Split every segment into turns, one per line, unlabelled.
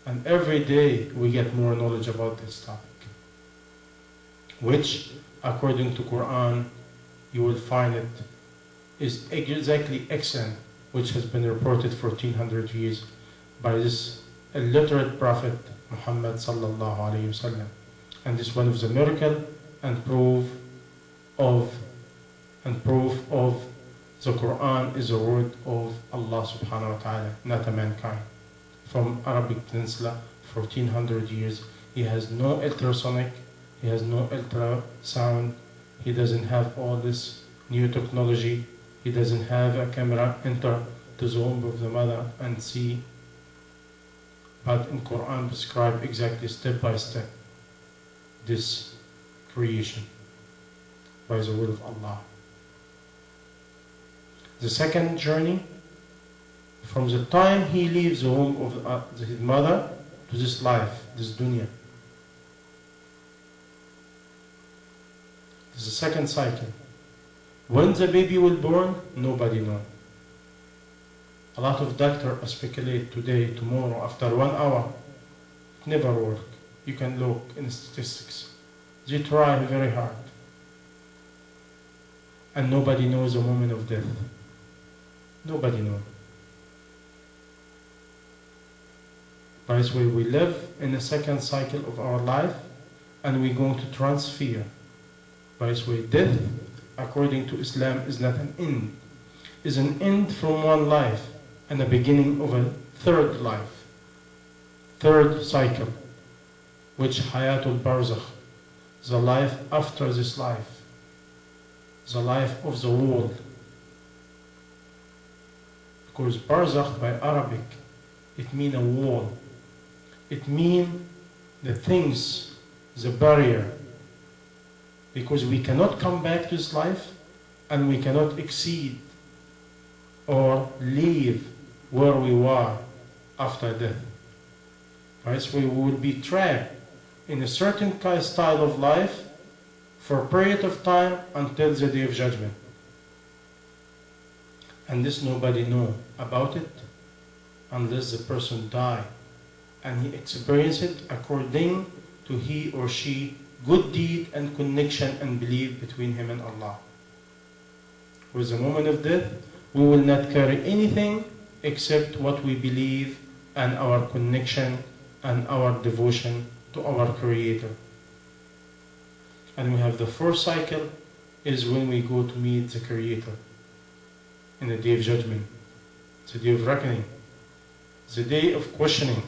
And every day we get more knowledge about this topic, which according to Quran you will find it is exactly excellent, which has been reported 1400 years by this illiterate prophet Muhammad sallallahu alayhi wasallam. And this is one of the miracle and proof of the Quran is a word of Allah subhanahu wa ta'ala, not a mankind. From Arabic Peninsula, 1400 years, he has no ultrasonic, he has no ultrasound, he doesn't have all this new technology, he doesn't have a camera enter to the womb of the mother and see. But in Quran describe exactly step by step this creation by the will of Allah. The second journey, from the time he leaves the womb of his mother to this life, this dunya. This is the second cycle. When the baby will born, nobody knows. A lot of doctors speculate today, tomorrow, after 1 hour. It never works. You can look in statistics. They try very hard. And nobody knows the moment of death. Nobody knows. By this way, we live in the second cycle of our life, and we're going to transfer. By this way, death, according to Islam, is not an end. It's an end from one life and the beginning of a third life, third cycle, which Hayatul Barzakh, the life after this life, the life of the world. Because Barzakh by Arabic, it means a wall. It means the things, the barrier. Because we cannot come back to this life and we cannot exceed or leave where we were after death. Right? So we will be trapped in a certain style of life for a period of time until the day of judgment. And this nobody know about it unless the person die and he experience it according to he or she good deed and connection and belief between him and Allah. With the moment of death, we will not carry anything except what we believe and our connection and our devotion to our Creator. And we have the fourth cycle is when we go to meet the Creator in the day of judgment, the day of reckoning, the day of questioning.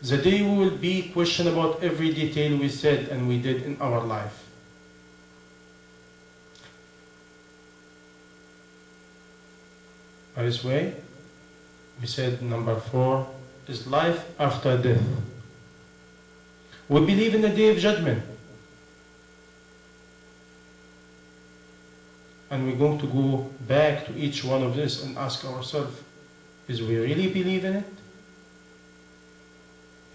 The day we will be questioned about every detail we said and we did in our life. By this way, we said number 4 is life after death. We believe in the day of judgment. And we're going to go back to each one of this and ask ourselves, is we really believe in it?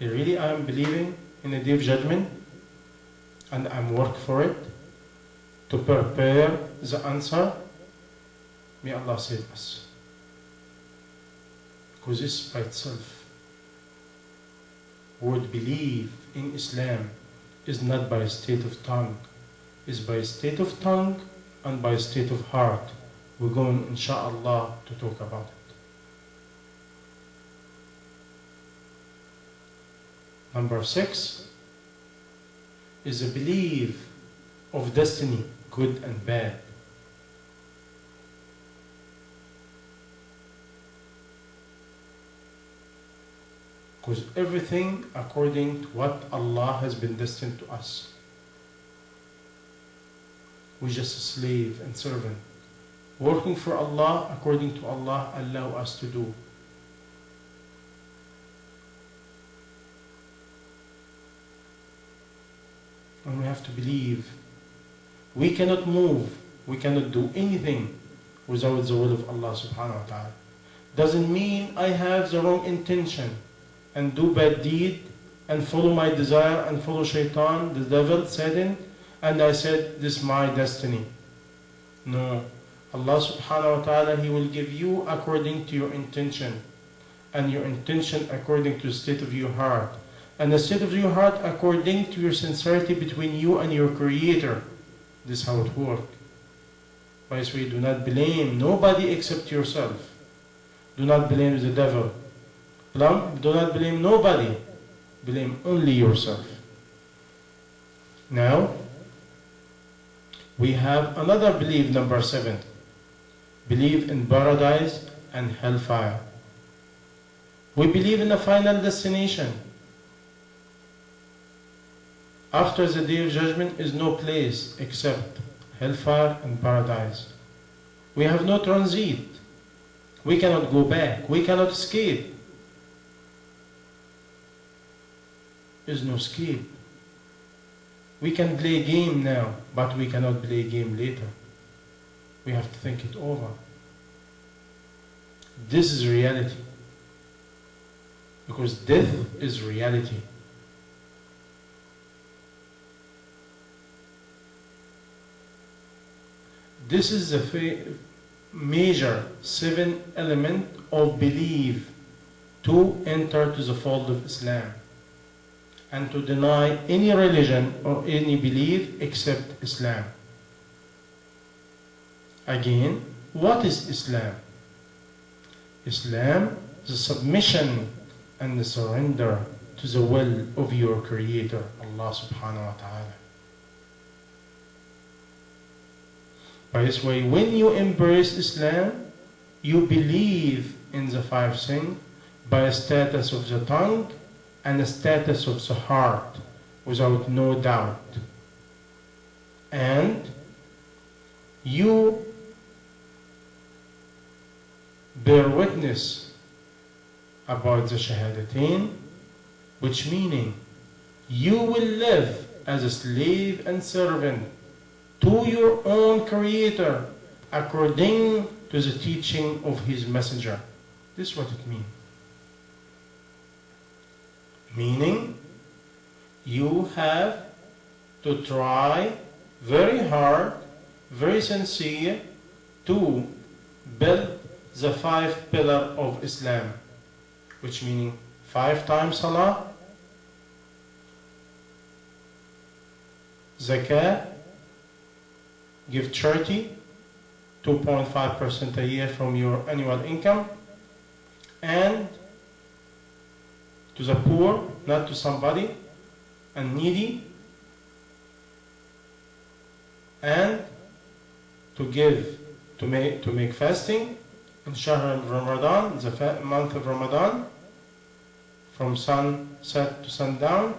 Really I am believing in the day of judgment and I'm work for it to prepare the answer? May Allah save us. Because this by itself, word believe in Islam is not by a state of tongue, is by a state of tongue and by a state of heart. We're going, inshallah, to talk about it. Number 6 is a belief of destiny, good and bad. Because everything according to what Allah has been destined to us. We're just a slave and servant, working for Allah according to Allah allow us to do. And we have to believe. We cannot move, we cannot do anything without the will of Allah subhanahu wa ta'ala. Doesn't mean I have the wrong intention and do bad deed and follow my desire and follow shaitan, the devil, Satan, and I said this is my destiny. No. Allah subhanahu wa ta'ala, He will give you according to your intention. and your intention according to the state of your heart, and the state of your heart according to your sincerity between you and your Creator. This is how it works. By this way, do not blame nobody except yourself. Do not blame the devil. Do not blame nobody. Blame only yourself. Now, we have another belief, number 7. Believe in paradise and hellfire. We believe in a final destination. After the day of judgment is no place except hellfire and paradise. We have no transit. We cannot go back. We cannot escape. There is no escape. We can play game now, but we cannot play game later. We have to think it over. This is reality. Because death is reality. This is the major 7 element of belief to enter to the fold of Islam and to deny any religion or any belief except Islam. Again, what is Islam? Islam is the submission and the surrender to the will of your Creator, Allah subhanahu wa ta'ala. By this way, when you embrace Islam, you believe in the 5 things by a status of the tongue and a status of the heart, without no doubt. And you bear witness about the Shahadatain, which meaning you will live as a slave and servant to your own Creator according to the teaching of His Messenger. This is what it means. Meaning, you have to try very hard, very sincere to build the 5 pillars of Islam, which meaning 5 times Salah, Zakah, give charity, 2.5% a year from your annual income, and to the poor, not to somebody, and needy, and to give, to make fasting in Shahr Ramadan, the month of Ramadan, from sunset to sundown,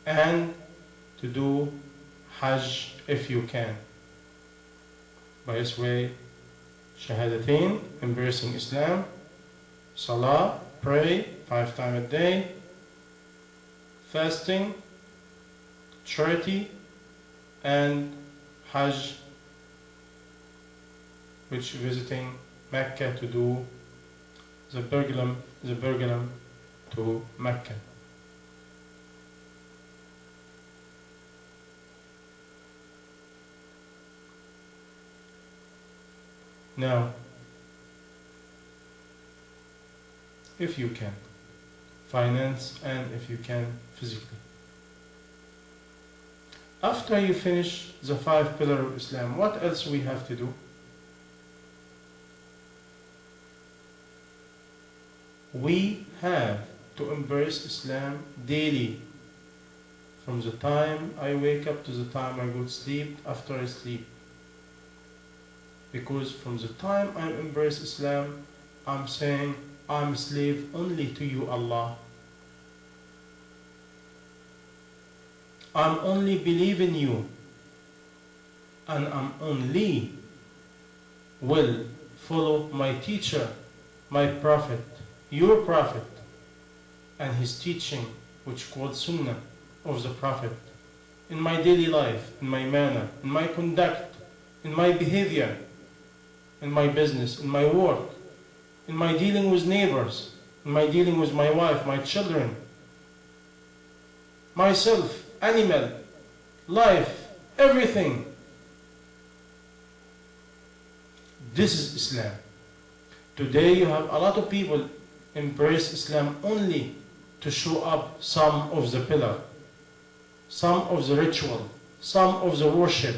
and to do Hajj if you can. By this way, Shahadatain, embracing Islam, Salah, pray 5 times a day, fasting, charity, and Hajj, which visiting Mecca to do the pilgrim to Mecca. Now, if you can, finance, and if you can, physically. After you finish the 5 pillars of Islam, what else we have to do? We have to embrace Islam daily, from the time I wake up to the time I go to sleep, after I sleep. Because from the time I embrace Islam, I'm saying, I'm a slave only to you, Allah. I'm only believing you, and I'm only will follow my teacher, my prophet, your prophet, and his teaching, which called Sunnah of the prophet, in my daily life, in my manner, in my conduct, in my behavior, in my business, in my work, in my dealing with neighbors, in my dealing with my wife, my children, myself, animal, life, everything. This is Islam. Today you have a lot of people embrace Islam only to show up some of the pillar, some of the ritual, some of the worship,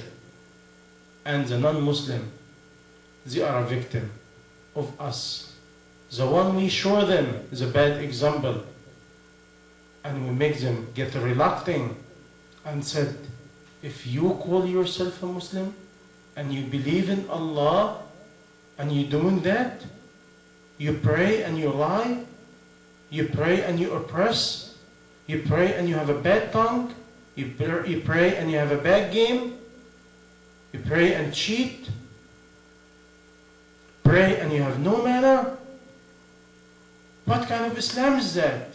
and the non-Muslim, they are a victim of us. The one we show them the bad example, and we make them get reluctant and said, if you call yourself a Muslim and you believe in Allah and you're doing that, you pray and you lie, you pray and you oppress, you pray and you have a bad tongue, you pray and you have a bad game, you pray and cheat, pray and you have no manner. What kind of Islam is that?